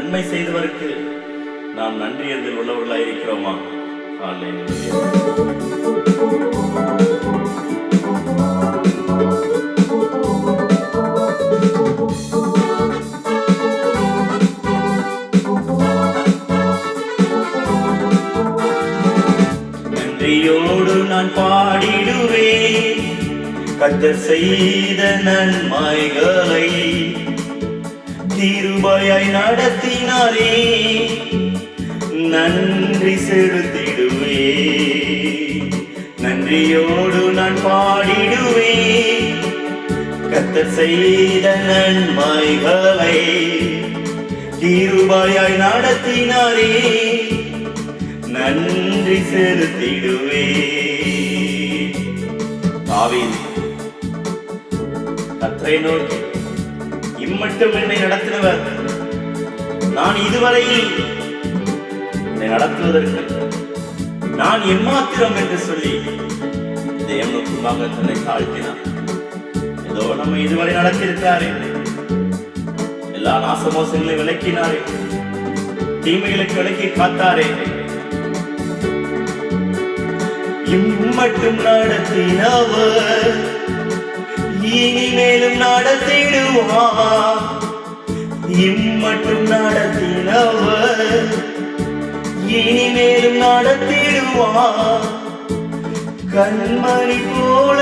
நன்மை செய்தவருக்கு நாம் நன்றியறிதல் உள்ளவர்களாக இருக்கிறோமா? நன்றியோடு நான் பாடிடுவேன் கர்த்தர் செய்த நன்மைகளை. கிருபையாய் நடத்தினாரே நன்றி செலுத்திடுவே. நன்றியோடு நான் பாடிடுவே கர்த்தர் செய்த நன்மைகளை. கிருபையாய் நடத்தினாரே நன்றி செலுத்திடுவே. தாவீது கர்த்தரை நோக்கி, இம்மட்டும் என்னை நடத்தினவர், நான் இதுவரையில் என்னை நடத்துவதற்கு நான் எம்மாத்திரம் என்று சொல்லி தேவனுக்குள்ளாக தன்னை தாழ்த்தினார். ஏதோ நம்ம இதுவரை நடத்தியிருக்காரே, எல்லா நாசமோசங்களையும் விளக்கினாரே, தீமைகளுக்கு விளக்கி காத்தாரே, இம்மட்டும் நடத்தினவர் இனிமேலும் நடத்திடுவார். இம்மட்டும் நடத்தினவர் இனிமேலும் நடத்திடுவார். கண்மணி போல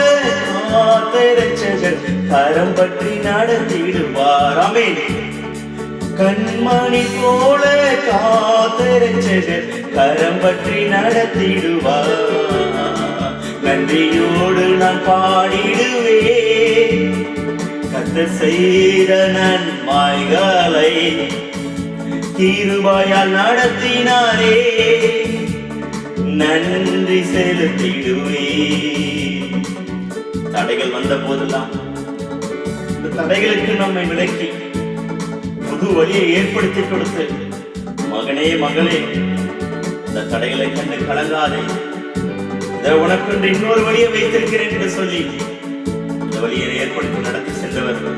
காத்தரட்சகர் கரம் பற்றி நடத்திடுவார். ஆமென். கண்மணி போல காத்தரட்சகர் கரம் பற்றி நடத்திடுவார். நன்றியோடு நான் பாடிடுவே கர்த்தர் செய்த நன்மைகளை. கிருபையால் நடத்தினாரே நன்றி செலுத்திடுவே. தடைகள் வந்த போதெல்லாம் இந்த தடைகளுக்கு நம்மை விலக்கி புது வழியை ஏற்படுத்தி கொடுத்து, மகனே மகளே, இந்த தடைகளை கண்டு கலங்காதே, உனக்கு இன்னொரு வழியை வைத்திருக்கிறேன் என்று சொல்லி இந்த வழியை ஏற்படுத்தி நடத்தி சென்றவர்கள்.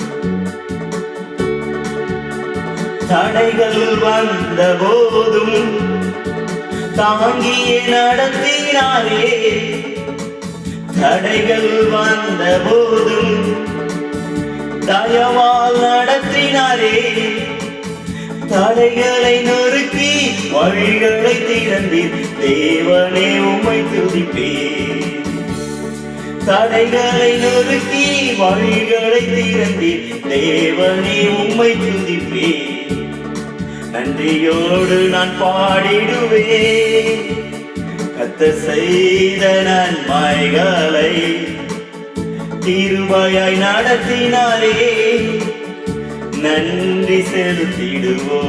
தடைகள் வந்த போதும் தாங்கியே நடத்தினாரே. தடைகள் வந்த போதும் தயவால் நடத்தினாரே. தடைகளை நொறுக்கி வழிகளை திறந்தீர், தேவனே உம்மை துதிப்பேன். தடைகளை நொறுக்கி வழிகளை திறந்தீர், தேவனே உம்மை துதிப்பேன். நன்றியோடு நான் பாடிடுவேன் கர்த்தர் செய்த நன்மைகளை. கிருபையாய் நடத்தினாரே நன்றி செலுத்திடுவோ.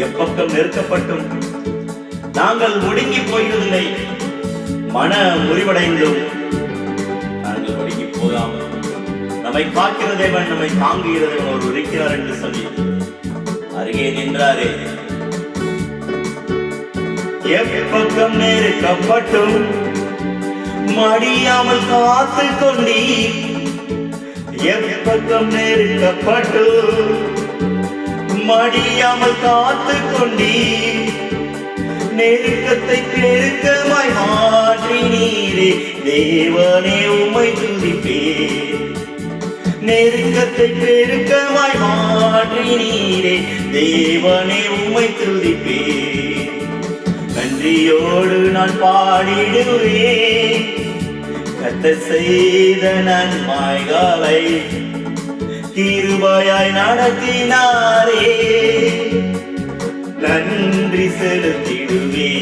எப்பக்கம் நெருக்கப்பட்டும் நாங்கள் ஒடுங்கி போய்வதில்லை, மன முறிவடைந்தும் நாங்கள் ஒடுங்கி போகாமல் நம்மை காக்கிற தேவன், நம்மை தாங்குகிற தேவன் ஒரு இருக்கிறார் என்று சொல்லி அருகே நின்றாரே. எப்பக்கம் நெருக்கப்பட்டும் மடியாமல் காத்து கொண்டீ. எப்பக்கம் நெருக்கப்பட்டு மடியாமல் காத்து கொண்டீ. நெருக்கத்தை பெருக்கமாய் மாற்றினீரே, தேவனே உம்மை துதிப்பேன். நெருக்கத்தை பெருக்கமாய் மாற்றினீரே, தேவனே உம்மை துதிப்பேன். நன்றியோடு நான் பாடிடுவேன் கர்த்தர் செய்த நன்மைகளை. கிருபையாய் நடத்தினாரே நன்றி செலுத்திடுவே.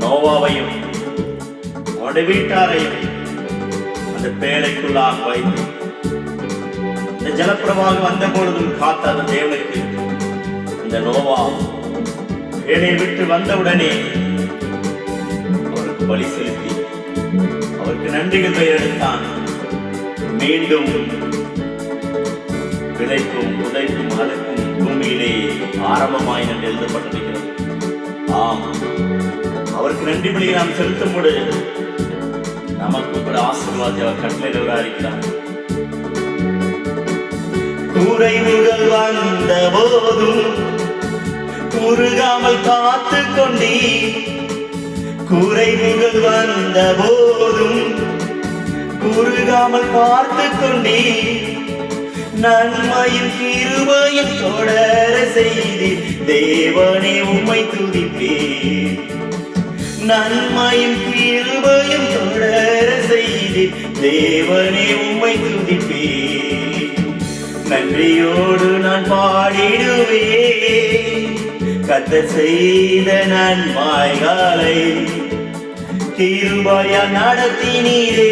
நோவாவையும் அவனுடைய வீட்டாரையும் அந்த பேழைக்குள்ளாக வைத்து இந்த ஜலப்பிரவாகம் வந்த பொழுதும் காத்த அந்த தேவனுக்கு இந்த நோவா பேழையை விட்டு வந்தவுடனே அவருக்கு பலி செலுத்தி அவருக்கு நன்றிகள் பெயரெடுத்தான். மீண்டும் விதைப்பும் உதைப்பும் அழைப்பும் பூமியிலே ஆரம்பமாய் என்று எழுதப்பட்டிருக்கிறது. ஆம், அவருக்கு நன்றி பலி நாம் செலுத்தும் பொழுது நமக்கு கூட ஆசீர்வாதத்தை அவர் கட்டளையிடுவராக இருக்கிறார். குறைவுகள் வந்த போதும் குறுகாமல் காத்து கொண்டீ. குறைவுகள் வந்த போதும் குறுகாமல் பார்த்து கொண்டீ. நன்மையும் கிருபையும் தொடர செய்தி தேவனே உம்மை துதிப்பேன். நன்மையும் கிருபையும் தொடர செய்தி தேவனே உம்மை துதிப்பேன். நன்றியோடு நான் பாடிடுவேன் கர்த்தர் செய்த நன்மைகளை. கிருபையால் நடத்தினீரே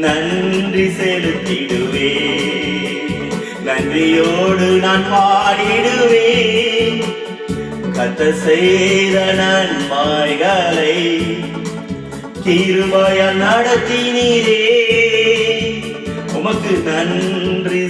நன்றி செலுத்திடுவேன். நன்றியோடு நான் பாடிடுவேன் கர்த்தர் செய்த நன்மைகளை. கிருபையால் நடத்தினீரே உமக்கு நன்றி